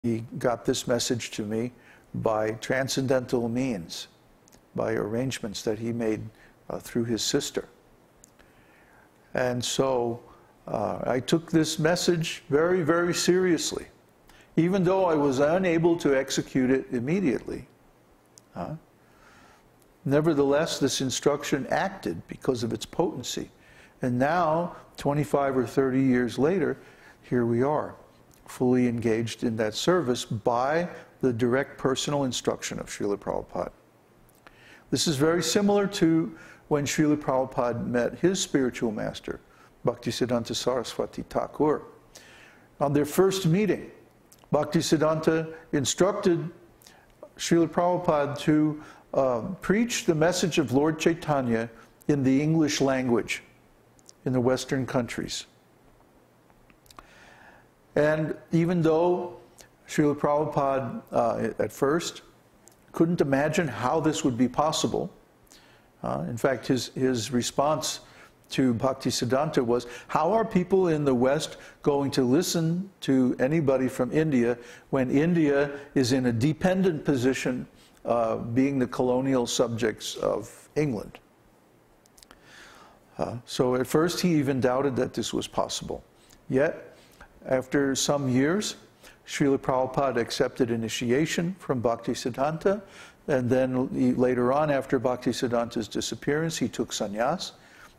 He got this message to me by transcendental means, by arrangements that he made through his sister. And so I took this message very, very seriously, even though I was unable to execute it immediately. Nevertheless, this instruction acted because of its potency. And now, 25 or 30 years later, here we are, fully engaged in that service by the direct personal instruction of Śrīla Prabhupada. This is very similar to when Śrīla Prabhupada met his spiritual master, Bhaktisiddhanta Saraswati Thakur. On their first meeting, Bhaktisiddhanta instructed Śrīla Prabhupada to preach the message of Lord Chaitanya in the English language in the Western countries. And even though Śrīla Prabhupada at first couldn't imagine how this would be possible, in fact, his response to Bhaktisiddhanta was, how are people in the West going to listen to anybody from India when India is in a dependent position, being the colonial subjects of England? So at first he even doubted that this was possible. Yet, after some years, Śrīla Prabhupada accepted initiation from Bhaktisiddhanta, and then later on, after Bhaktisiddhanta's disappearance, he took sannyas,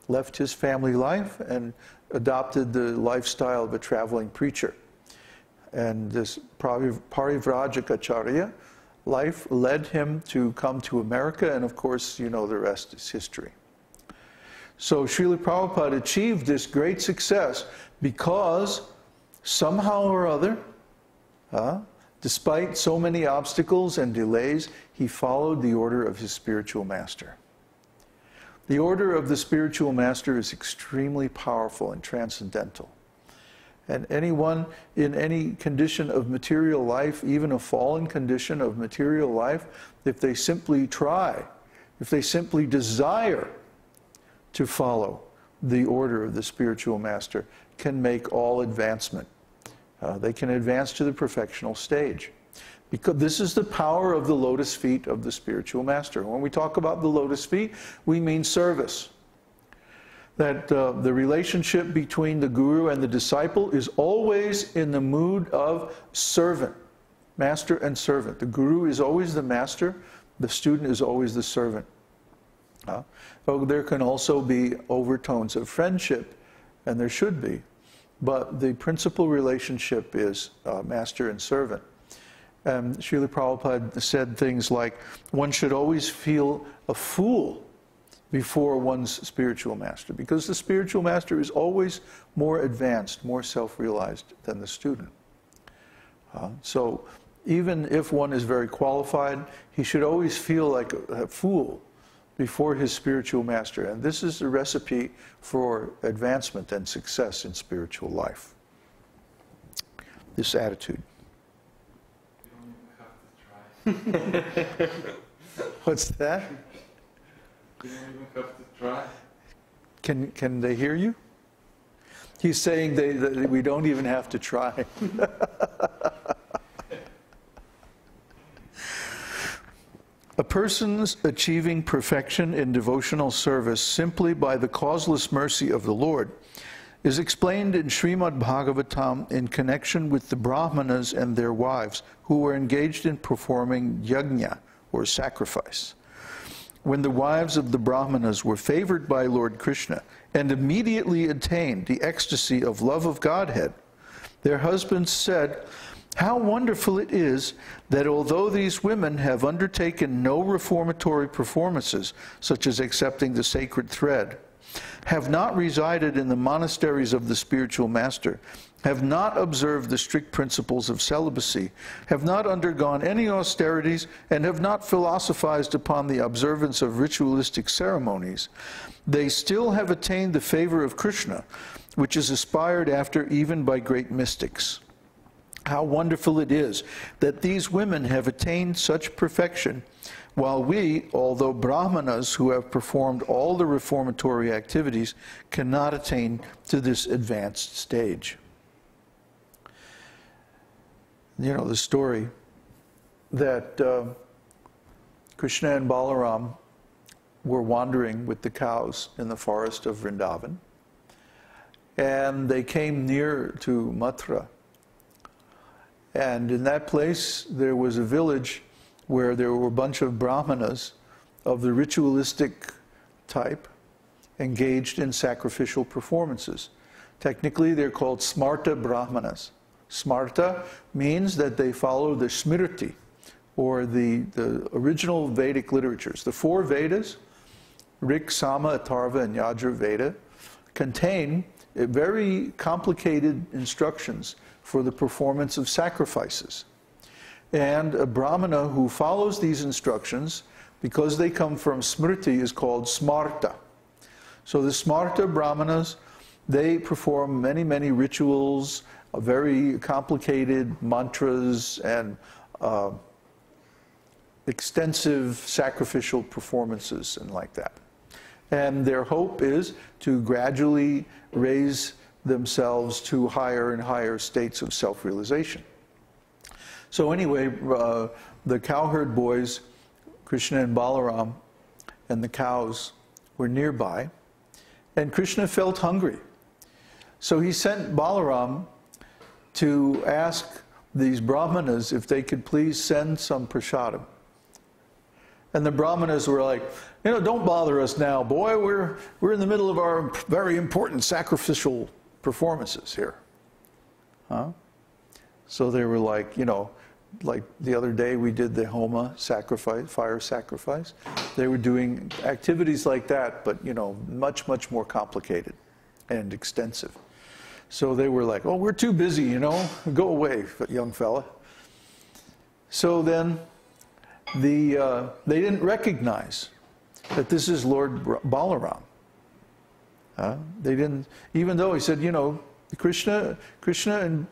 left his family life, and adopted the lifestyle of a traveling preacher. And this Parivrajaka life led him to come to America, and of course, you know, the rest is history. So Śrīla Prabhupada achieved this great success because somehow or other, despite so many obstacles and delays, he followed the order of his spiritual master. The order of the spiritual master is extremely powerful and transcendental. And anyone in any condition of material life, even a fallen condition of material life, if they simply try, if they simply desire to follow the order of the spiritual master, can make all advancement. They can advance to the perfectional stage. Because this is the power of the lotus feet of the spiritual master. When we talk about the lotus feet, we mean service. That the relationship between the guru and the disciple is always in the mood of servant, master and servant. The guru is always the master, the student is always the servant. So there can also be overtones of friendship, and there should be. But the principal relationship is master and servant. And Śrīla Prabhupada said things like, one should always feel a fool before one's spiritual master, because the spiritual master is always more advanced, more self-realized than the student. So even if one is very qualified, he should always feel like a fool before his spiritual master. And this is the recipe for advancement and success in spiritual life. This attitude. You don't even have to try. What's that? You don't even have to try. Can they hear you? He's saying that we don't even have to try. A person's achieving perfection in devotional service simply by the causeless mercy of the Lord is explained in Śrīmad-Bhāgavatam in connection with the Brahmanas and their wives who were engaged in performing yajna, or sacrifice. When the wives of the Brahmanas were favored by Lord Kṛṣṇa and immediately attained the ecstasy of love of Godhead, their husbands said, "How wonderful it is that although these women have undertaken no reformatory performances, such as accepting the sacred thread, have not resided in the monasteries of the spiritual master, have not observed the strict principles of celibacy, have not undergone any austerities, and have not philosophized upon the observance of ritualistic ceremonies, they still have attained the favor of Kṛṣṇa, which is aspired after even by great mystics. How wonderful it is that these women have attained such perfection, while we, although Brahmanas who have performed all the reformatory activities, cannot attain to this advanced stage." you know, the story that Kṛṣṇa and Balaram were wandering with the cows in the forest of Vrindavan, and they came near to Mathura. And in that place, there was a village where there were a bunch of brahmanas of the ritualistic type engaged in sacrificial performances. Technically, they're called smarta brahmanas. Smarta means that they follow the smriti, or the original Vedic literatures. The 4 Vedas, Rik, Sama, Atharva, and Yajurveda, contain very complicated instructions for the performance of sacrifices. And a brahmana who follows these instructions, because they come from smriti, is called smarta. So the smarta brahmanas, they perform many, many rituals, very complicated mantras, and extensive sacrificial performances and like that. And their hope is to gradually raise themselves to higher and higher states of self-realization. So anyway, the cowherd boys, Kṛṣṇa and Balaram, and the cows were nearby, and Kṛṣṇa felt hungry. So he sent Balaram to ask these brahmanas if they could please send some prasadam. And the brahmanas were like, you know, don't bother us now, boy. We're in the middle of our very important sacrificial performances here. Huh? So they were like, you know, like the other day we did the homa sacrifice, fire sacrifice. They were doing activities like that, but, you know, much, much more complicated and extensive. So they were like, oh, we're too busy, you know, go away, young fella. So then they didn't recognize that this is Lord Balaram. They didn't, even though he said, you know, Kṛṣṇa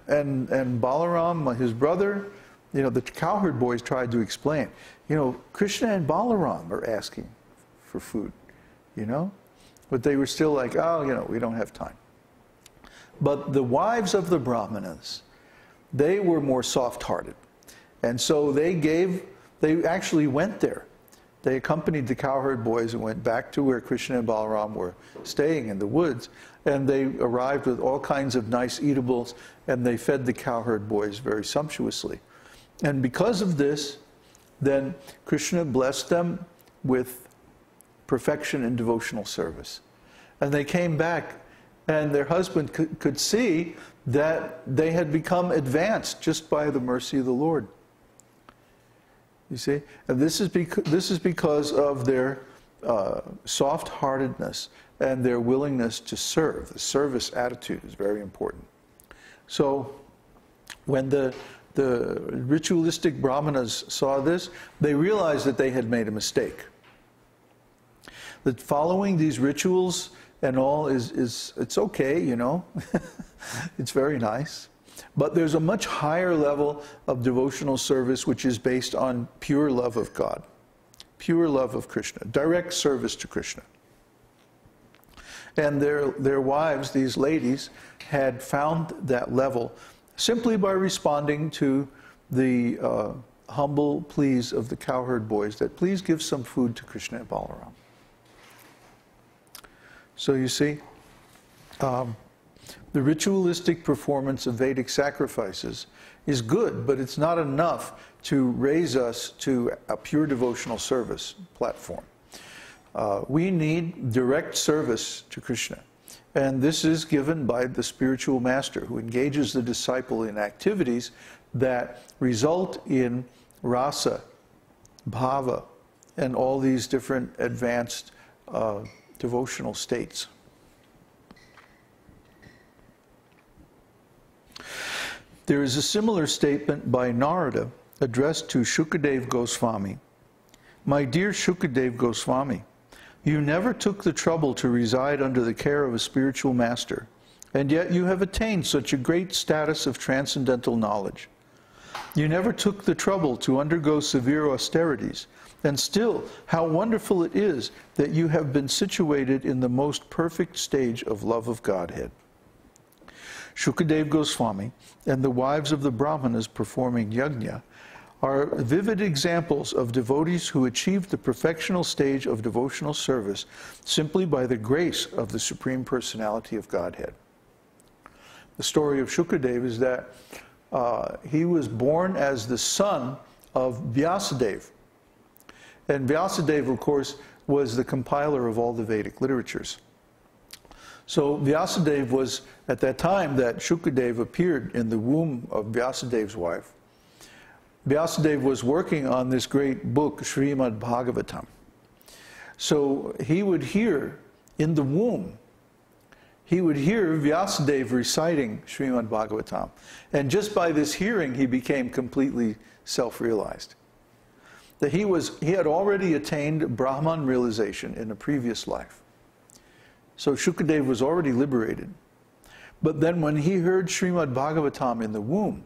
and Balaram, his brother, you know, the cowherd boys tried to explain, you know, Kṛṣṇa and Balaram are asking for food, you know, but they were still like, oh, you know, we don't have time. But the wives of the brahmanas, they were more soft-hearted, and so they actually went there. They accompanied the cowherd boys and went back to where Kṛṣṇa and Balaram were staying in the woods, and they arrived with all kinds of nice eatables, and they fed the cowherd boys very sumptuously. And because of this, then Kṛṣṇa blessed them with perfection in devotional service. And they came back, and their husband could see that they had become advanced just by the mercy of the Lord. You see? And this is because of their soft-heartedness and their willingness to serve. The service attitude is very important. So when the ritualistic brahmanas saw this, they realized that they had made a mistake. That following these rituals and all it's okay, you know. It's very nice. But there's a much higher level of devotional service which is based on pure love of God, pure love of Kṛṣṇa, direct service to Kṛṣṇa. And their wives, these ladies, had found that level simply by responding to the humble pleas of the cowherd boys that please give some food to Kṛṣṇa and Balaram. So you see, the ritualistic performance of Vedic sacrifices is good, but it's not enough to raise us to a pure devotional service platform. We need direct service to Kṛṣṇa. And this is given by the spiritual master who engages the disciple in activities that result in rasa, bhava, and all these different advanced devotional states. There is a similar statement by Narada addressed to Śukadeva Gosvāmī. My dear Śukadeva Gosvāmī, you never took the trouble to reside under the care of a spiritual master, and yet you have attained such a great status of transcendental knowledge. You never took the trouble to undergo severe austerities, and still, how wonderful it is that you have been situated in the most perfect stage of love of Godhead. Shukadeva Gosvāmī, and the wives of the Brahmanas performing yajna are vivid examples of devotees who achieved the perfectional stage of devotional service simply by the grace of the Supreme Personality of Godhead. The story of Shukadeva is that he was born as the son of Vyasadeva. And Vyasadeva, of course, was the compiler of all the Vedic literatures. So Vyasadeva was, at that time that Shukadeva appeared in the womb of Vyasadeva's wife, Vyasadeva was working on this great book, Śrīmad-Bhāgavatam. So he would hear in the womb, he would hear Vyasadeva reciting Śrīmad-Bhāgavatam. And just by this hearing, he became completely self-realized. That he had already attained Brahman realization in a previous life. So Shukadeva was already liberated. But then when he heard Śrīmad-Bhāgavatam in the womb,